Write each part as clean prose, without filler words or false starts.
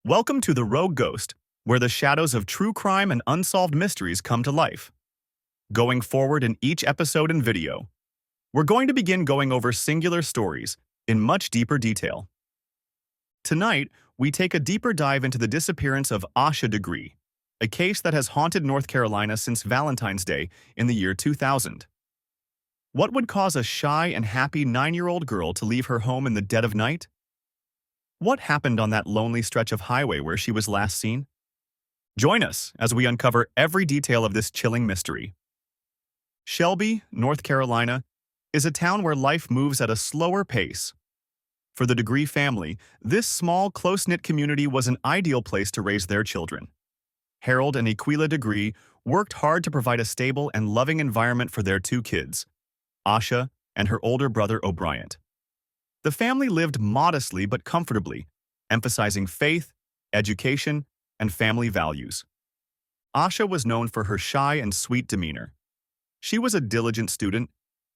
Welcome to The Rogue Ghost, where the shadows of true crime and unsolved mysteries come to life. Going forward in each episode and video, we're going to begin going over singular stories in much deeper detail. Tonight, we take a deeper dive into the disappearance of Asha Degree, a case that has haunted North Carolina since Valentine's Day in the year 2000. What would cause a shy and happy 9-year-old girl to leave her home in the dead of night? What happened on that lonely stretch of highway where she was last seen? Join us as we uncover every detail of this chilling mystery. Shelby, North Carolina, is a town where life moves at a slower pace. For the Degree family, this small, close-knit community was an ideal place to raise their children. Harold and Equila Degree worked hard to provide a stable and loving environment for their two kids, Asha and her older brother O'Brien. The family lived modestly but comfortably, emphasizing faith, education, and family values. Asha was known for her shy and sweet demeanor. She was a diligent student,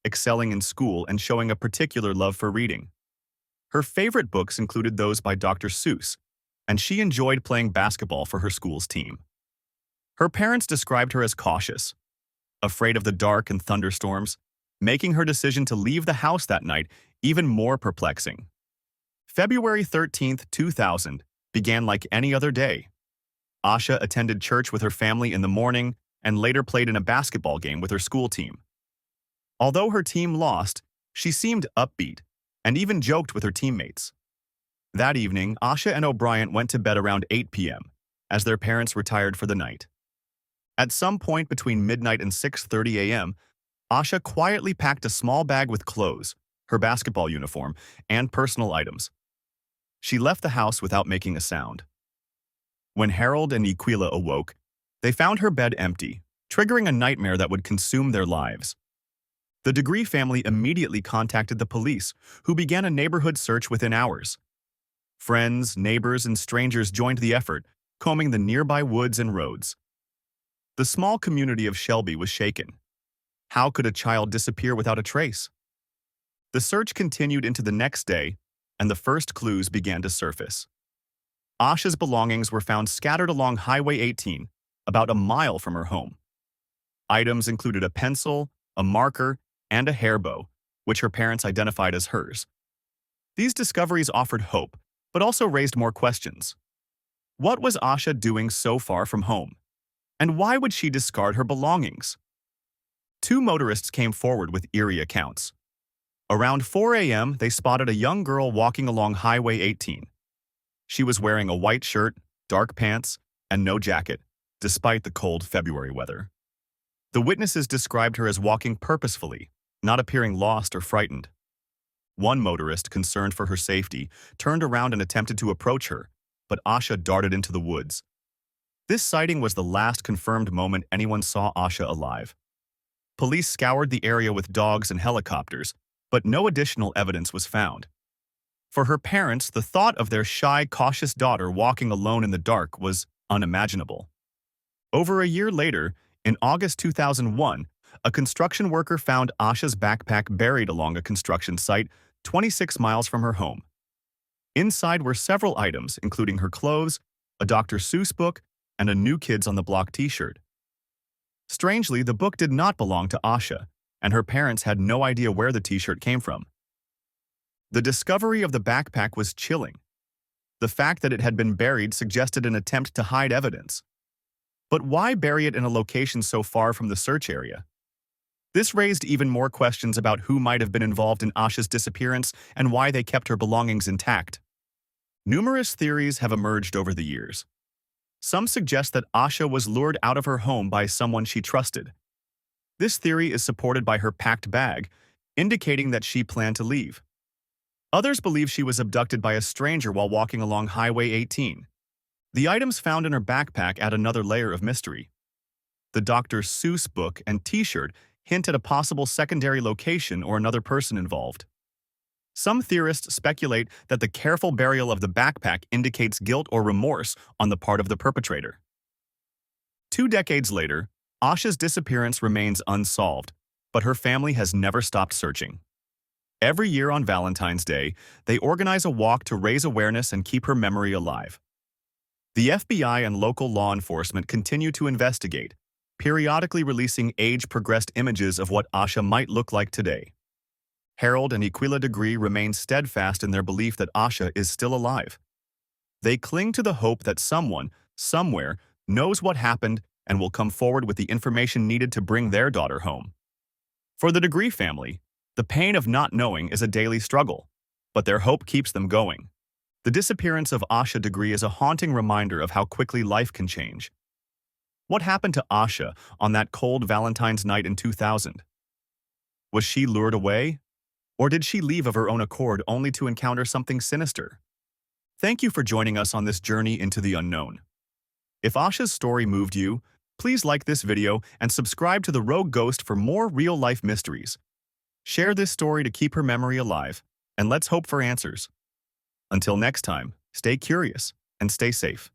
excelling in school and showing a particular love for reading. Her favorite books included those by Dr. Seuss, and she enjoyed playing basketball for her school's team. Her parents described her as cautious, afraid of the dark and thunderstorms, making her decision to leave the house that night even more perplexing. February 13, 2000, began like any other day. Asha attended church with her family in the morning and later played in a basketball game with her school team. Although her team lost, she seemed upbeat and even joked with her teammates. That evening, Asha and O'Brien went to bed around 8 p.m. as their parents retired for the night. At some point between midnight and 6:30 a.m., Asha quietly packed a small bag with clothes, her basketball uniform, and personal items. She left the house without making a sound. When Harold and Equila awoke, they found her bed empty, triggering a nightmare that would consume their lives. The Degree family immediately contacted the police, who began a neighborhood search within hours. Friends, neighbors, and strangers joined the effort, combing the nearby woods and roads. The small community of Shelby was shaken. How could a child disappear without a trace? The search continued into the next day, and the first clues began to surface. Asha's belongings were found scattered along Highway 18, about a mile from her home. Items included a pencil, a marker, and a hair bow, which her parents identified as hers. These discoveries offered hope, but also raised more questions. What was Asha doing so far from home? And why would she discard her belongings? Two motorists came forward with eerie accounts. Around 4 a.m., they spotted a young girl walking along Highway 18. She was wearing a white shirt, dark pants, and no jacket, despite the cold February weather. The witnesses described her as walking purposefully, not appearing lost or frightened. One motorist, concerned for her safety, turned around and attempted to approach her, but Asha darted into the woods. This sighting was the last confirmed moment anyone saw Asha alive. Police scoured the area with dogs and helicopters, but no additional evidence was found. For her parents, the thought of their shy, cautious daughter walking alone in the dark was unimaginable. Over a year later, in August 2001, a construction worker found Asha's backpack buried along a construction site 26 miles from her home. Inside were several items, including her clothes, a Dr. Seuss book, and a New Kids on the Block t-shirt. Strangely, the book did not belong to Asha, and her parents had no idea where the t-shirt came from. The discovery of the backpack was chilling. The fact that it had been buried suggested an attempt to hide evidence. But why bury it in a location so far from the search area? This raised even more questions about who might have been involved in Asha's disappearance and why they kept her belongings intact. Numerous theories have emerged over the years. Some suggest that Asha was lured out of her home by someone she trusted. This theory is supported by her packed bag, indicating that she planned to leave. Others believe she was abducted by a stranger while walking along Highway 18. The items found in her backpack add another layer of mystery. The Dr. Seuss book and t-shirt hint at a possible secondary location or another person involved. Some theorists speculate that the careful burial of the backpack indicates guilt or remorse on the part of the perpetrator. 2 decades later, Asha's disappearance remains unsolved, but her family has never stopped searching. Every year on Valentine's Day, they organize a walk to raise awareness and keep her memory alive. The FBI and local law enforcement continue to investigate, periodically releasing age-progressed images of what Asha might look like today. Harold and Asha Degree remain steadfast in their belief that Asha is still alive. They cling to the hope that someone, somewhere, knows what happened and will come forward with the information needed to bring their daughter home. For the Degree family, the pain of not knowing is a daily struggle, but their hope keeps them going. The disappearance of Asha Degree is a haunting reminder of how quickly life can change. What happened to Asha on that cold Valentine's night in 2000? Was she lured away? Or did she leave of her own accord only to encounter something sinister? Thank you for joining us on this journey into the unknown. If Asha's story moved you, please like this video and subscribe to The Rogue Ghost for more real-life mysteries. Share this story to keep her memory alive, and let's hope for answers. Until next time, stay curious and stay safe.